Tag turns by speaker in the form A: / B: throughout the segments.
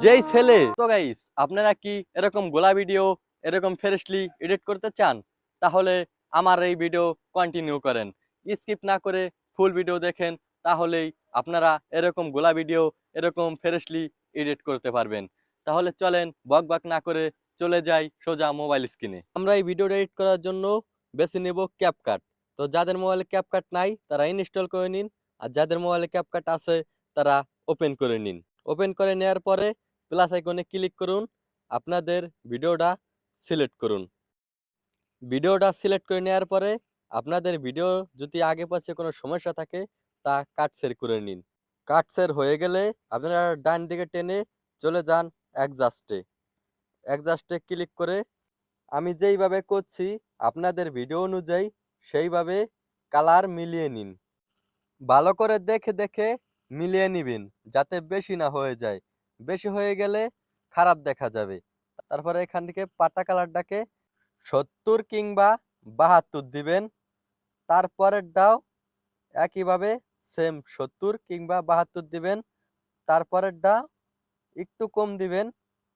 A: যেই ছেলে তো গাইস আপনারা কি এরকম গোলা ভিডিও এরকম ফ্রেশলি এডিট করতে চান তাহলে আমার এই ভিডিও কন্টিনিউ করেন স্কিপ না করে ফুল ভিডিও দেখেন তাহলেই আপনারা এরকম গোলা ভিডিও এরকম ফ্রেশলি এডিট করতে পারবেন তাহলে চলেন বকবক না করে চলে যাই সোজা মোবাইল স্ক্রিনে আমরা এই ভিডিও এডিট করার জন্য বেছে নেব ক্যাপকাট তো যাদের মোবাইলে ক্যাপকাট নাই তারা ইনস্টল করে নিন আর যাদের মোবাইলে ক্যাপকাট আছে তারা ওপেন করে নিন ওপেন করে নেওয়ার পরে প্লাস আইকনে ক্লিক করুন আপনাদের ভিডিওটা সিলেক্ট করুন ভিডিওটা সিলেক্ট করে নেওয়ার পরে আপনাদের ভিডিও যদি আগে পাশে কোনো সমস্যা থাকে তা কাট শেয়ার করে নিন কাট শেয়ার হয়ে গেলে আপনারা ডান দিকে টেনে চলে যান অ্যাডজাস্টে ক্লিক করে আমি যেইভাবে করছি আপনাদের ভিডিও অনুযায়ী সেইভাবে কালার মিলিয়ে নিন ভালো করে দেখে দেখে মিলিয়ে নিবেন যাতে বেশি না হয়ে যায় বেশি হয়ে গেলে খারাপ দেখা যাবে তারপরে এখান থেকে পাতা কালারটাকে 70 কিংবা 72 দিবেন তারপরেরটাও একইভাবে সেম 70 কিংবা 72 দিবেন তারপরেরটা একটু কম দিবেন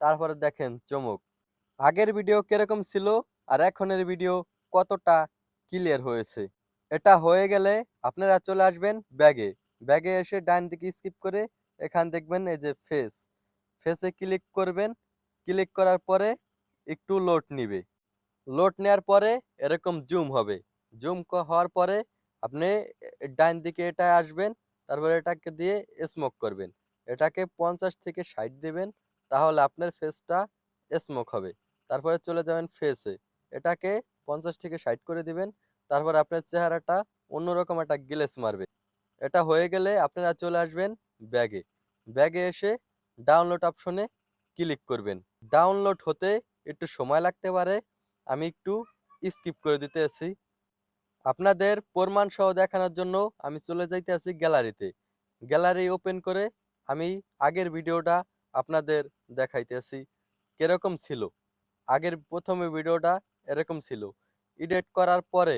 A: তারপরে দেখেন চমক আগের ভিডিও কিরকম ছিল আর এখনের ভিডিও কতটা ক্লিয়ার হয়েছে এটা হয়ে গেলে আপনারা চলে আসবেন ব্যাগে এসে ডান দিকে স্কিপ করে এখান দেখবেন এই যে ফেসে ক্লিক করবেন ক্লিক করার পরে একটু লোড নিবে লোড নেওয়ার পরে এরকম জুম হবে হওয়ার পরে আপনি ডান দিকে এটা আসবেন তারপরে এটাকে দিয়ে স্মোক করবেন এটাকে 50 থেকে 60 দিবেন তাহলে আপনার ফেসটা স্মোক হবে তারপরে চলে যাবেন ফেসে এটাকে 50 থেকে 60 করে দিবেন তারপর আপনার চেহারাটা অন্যরকম একটা গ্লেস মারবে এটা হয়ে গেলে আপনারা চলে আসবেন ব্যাগে এসে ডাউনলোড অপশনে ক্লিক করবেন ডাউনলোড হতে একটু সময় লাগতে পারে আমি একটু স্কিপ করে দিতে আছি আপনাদের প্রমাণ সহ দেখানোর জন্য আমি চলে যাইতে আছি গ্যালারি ওপেন করে আমি আগের ভিডিওটা আপনাদের দেখাইতে আছি কিরকম ছিল আগের প্রথমে ভিডিওটা এরকম ছিল এডিট করার পরে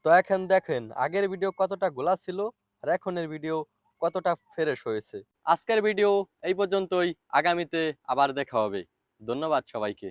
A: তো এখন দেখেন আগের ভিডিও কতটা গোলা ছিল আর এখনের ভিডিও কতটা ফ্রেশ হয়েছে আজকের ভিডিও এই পর্যন্তই আগামীতে আবার দেখা হবে ধন্যবাদ সবাইকে